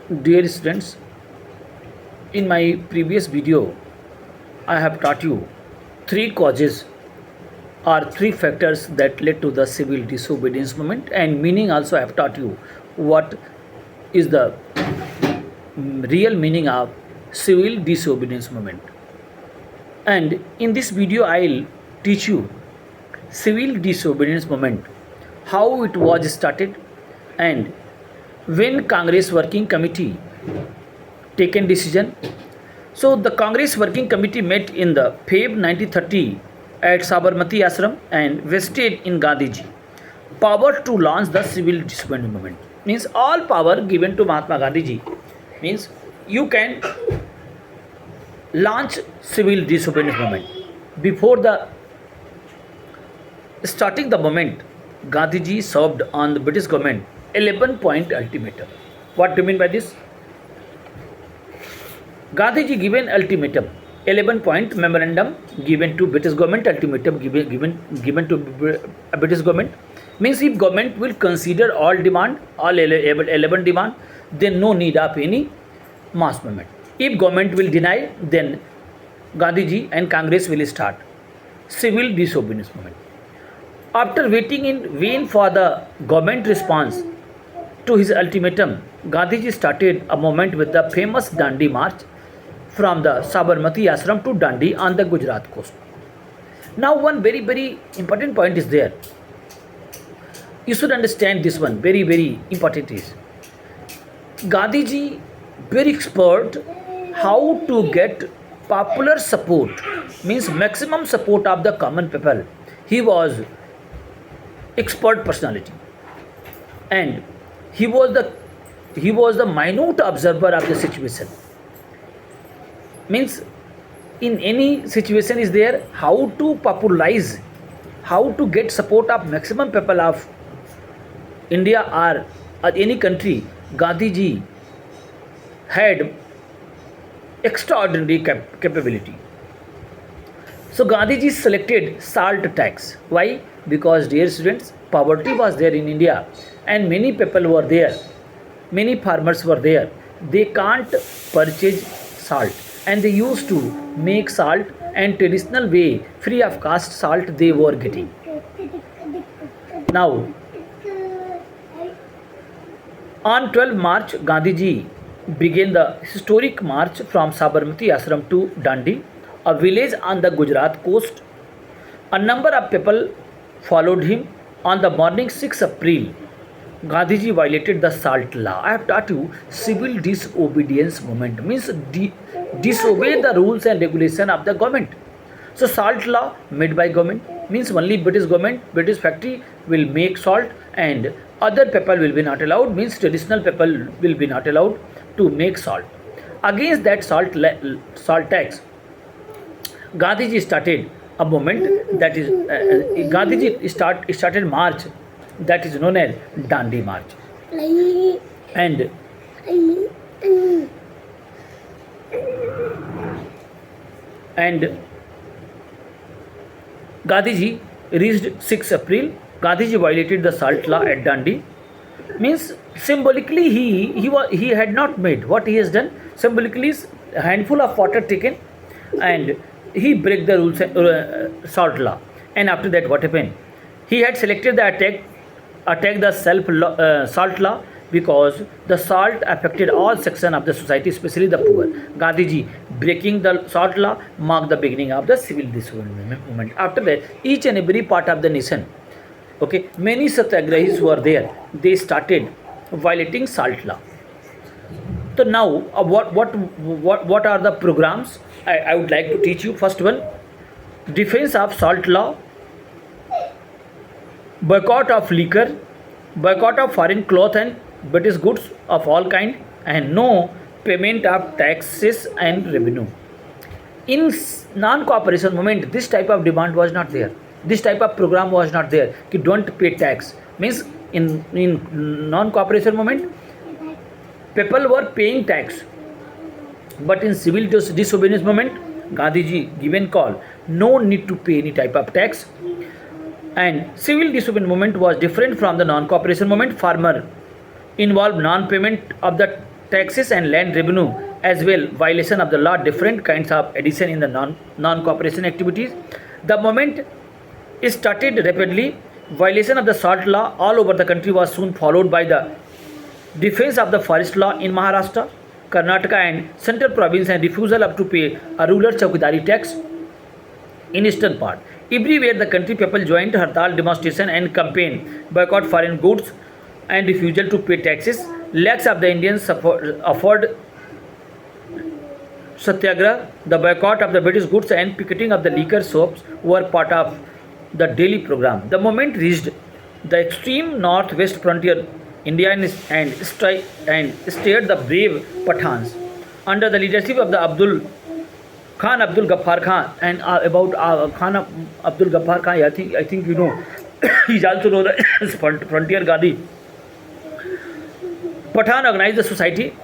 Dear students, in my previous video, I have taught you three causes or three factors that led to the civil disobedience movement, and meaning also I have taught you what is the real meaning of civil disobedience movement. And in this video, I'll teach you civil disobedience movement, how it was started, and when Congress Working Committee taken decision. So the Congress Working Committee met in the Feb 1930 at Sabarmati Ashram and vested in Gandhiji power to launch the civil disobedience movement. Means all power given to Mahatma Gandhiji. Means you can launch civil disobedience movement. Before the starting the movement, Gandhiji served on the British government 11-point ultimatum. What do you mean by this? Gandhiji given ultimatum, 11-point memorandum given to British government, ultimatum given to British government. Means if government will consider all demand, all 11 demand, then no need of any mass movement. If government will deny, then Gandhiji and Congress will start civil disobedience movement. After waiting in vain for the government response to his ultimatum, Gandhiji started a movement with the famous Dandi March from the Sabarmati Ashram to Dandi on the Gujarat coast. Now, one very important point is there. You should understand this one. Very important is Gandhiji very expert how to get popular support, means maximum support of the common people. He was expert personality, and he was the minute observer of the situation. Means in any situation is there how to popularize, how to get support of maximum people of India or any country. Gandhiji had extraordinary capability. So Gandhiji selected salt tax. Why? Because, dear students, poverty was there in India and many people were there, many farmers were there. They can't purchase salt and they used to make salt, and traditional way, free of cost salt they were getting. Now, on 12 March, Gandhiji began the historic march from Sabarmati Ashram to Dandi, a village on the Gujarat coast. A number of people followed him. On the morning 6 April, Gandhiji violated the salt law. I have taught you civil disobedience movement means disobey the rules and regulation of the government. So salt law made by government means only British government, British factory will make salt and other people will be not allowed, means traditional people will be not allowed to make salt. Against that salt tax, Gandhiji started a movement, that is Gandhiji started march that is known as Dandi March. And Gandhiji reached 6 April. Gandhiji violated the salt law at Dandi. Means symbolically he had not made what he has done. Symbolically is a handful of water taken and he break the rules, salt law. And after that what happened? He had selected the attack the salt law because the salt affected all sections of the society, especially the poor. Gandhiji breaking the salt law marked the beginning of the civil disobedience movement. After that, each and every part of the nation, okay, many satyagrahis were there. They started violating salt law. So now, what are the programs I would like to teach you? First one, defense of salt law, boycott of liquor, boycott of foreign cloth and British goods of all kind, and no payment of taxes and revenue. In non-cooperation movement, this type of demand was not there. This type of program was not there. You don't pay tax. Means in non-cooperation movement, people were paying tax. But in civil disobedience movement, Gandhiji given call, no need to pay any type of tax. And civil disobedience movement was different from the non-cooperation movement. Farmer involved non-payment of the taxes and land revenue as well, violation of the law, different kinds of addition in the non-cooperation activities. The moment started rapidly. Violation of the salt law all over the country was soon followed by the defense of the forest law in Maharashtra, Karnataka and central province and refusal of to pay a rural chowkidari tax in eastern part. Everywhere the country people joined hartal demonstration and campaign, boycott foreign goods and refusal to pay taxes. Lakhs of the Indians offered satyagrah. The boycott of the British goods and picketing of the liquor shops were part of the daily program. The moment reached the extreme northwest frontier India and steered the brave Pathans under the leadership of the Abdul Ghaffar Khan. And about Khan Abdul Ghaffar Khan, I think you know, he's also known as Frontier Gandhi. Pathan organized the society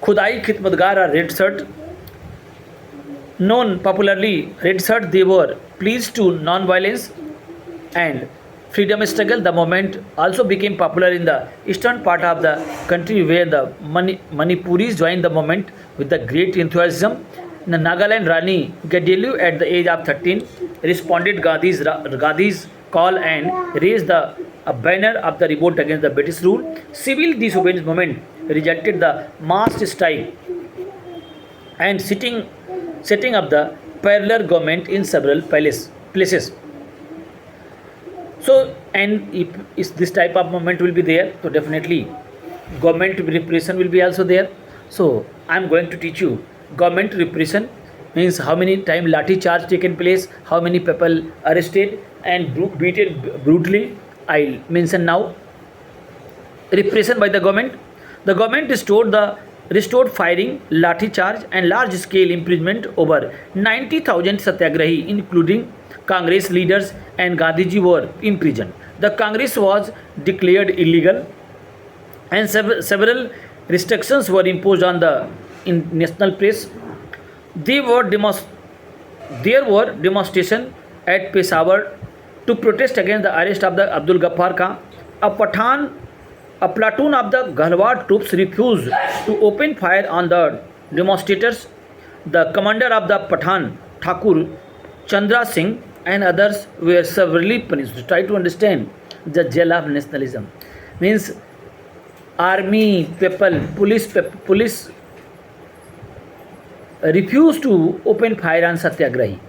Khudai Khidmatgar or Red Shirt, known popularly Red Shirt. They were pleased to non-violence and freedom struggle. The movement also became popular in the eastern part of the country where the Manipuris joined the movement with the great enthusiasm. In the Nagaland, Rani Gadelu at the age of 13 responded Gandhi's call and raised a banner of the revolt against the British rule. Civil disobedience movement resulted the mass strike and setting up the parallel government in several places. So, and if this type of movement will be there, so definitely government repression will be also there. So, I am going to teach you government repression means how many time lathi charge taken place, how many people arrested and beaten brutally. I'll mention now. Repression by the government. The government restored firing, lathi charge and large scale imprisonment over 90,000 satyagrahi including Congress leaders and Gandhiji were imprisoned. The Congress was declared illegal and several restrictions were imposed on the national press. There were demonstrations at Peshawar to protest against the arrest of the Abdul Ghaffar Khan. A platoon of the Ghalwad troops refused to open fire on the demonstrators. The commander of the Pathan, Thakur Chandra Singh, and others were severely punished. Try to understand the jail of nationalism. Means army people, police refused to open fire on satyagrahi.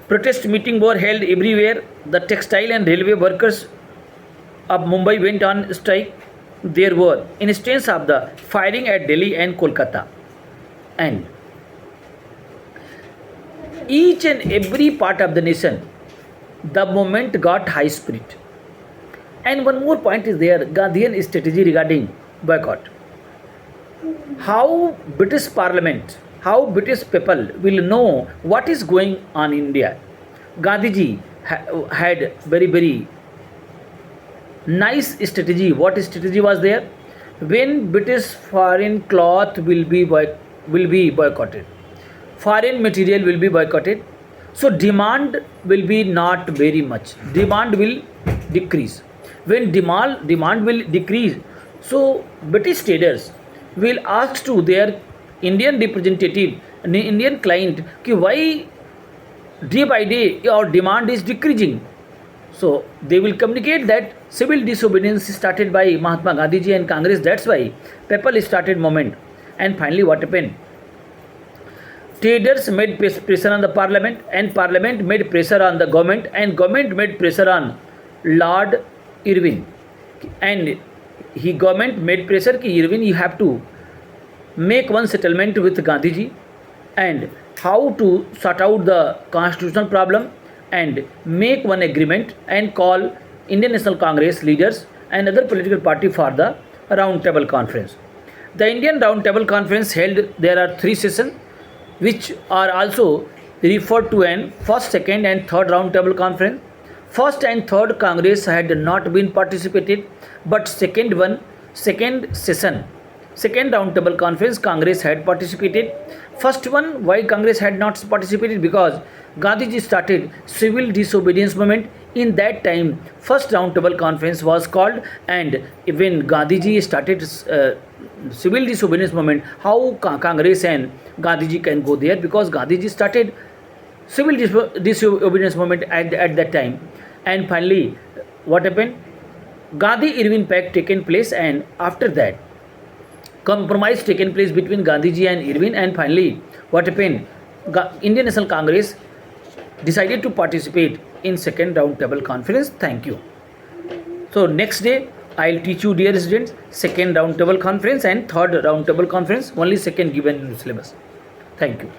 Protest meetings were held everywhere. The textile and railway workers of Mumbai went on strike. There were instances of the firing at Delhi and Kolkata. And each and every part of the nation, the movement got high spirit. And one more point is there, Gandhian strategy regarding boycott. How British Parliament, how British people will know what is going on in India. Gandhiji had very nice strategy. What strategy was there? When British foreign cloth will be boycotted, foreign material will be boycotted, so demand will be not very much. Demand will decrease. When demand will decrease, so British traders will ask to their Indian representative, Indian client, कि why day by day our demand is decreasing. So they will communicate that civil disobedience started by Mahatma Gandhiji and Congress. That's why people started movement. And finally, what happened? Traders made pressure on the parliament, and parliament made pressure on the government, and government made pressure on Lord Irwin. And government made pressure कि Irwin, you have to make one settlement with Gandhiji and how to sort out the constitutional problem and make one agreement and call Indian National Congress leaders and other political party for the round table conference. The Indian round table conference held, there are 3 sessions which are also referred to as first, second and third round table conference. First and third Congress had not been participated, but second round table conference Congress had participated. First one, why Congress had not participated? Because Gandhiji started civil disobedience movement In that time, first round table conference was called, and when Gandhiji started civil disobedience movement, how Congress and Gandhiji can go there, because Gandhiji started civil disobedience movement at that time. And finally, what happened? Gandhi Irwin Pact taken place, and after that, compromise taken place between Gandhiji and Irwin, and finally, what happened? Indian National Congress decided to participate in second round table conference. Thank you. So next day I'll teach you, dear students, second round table conference and third round table conference. Only second given in syllabus. Thank you.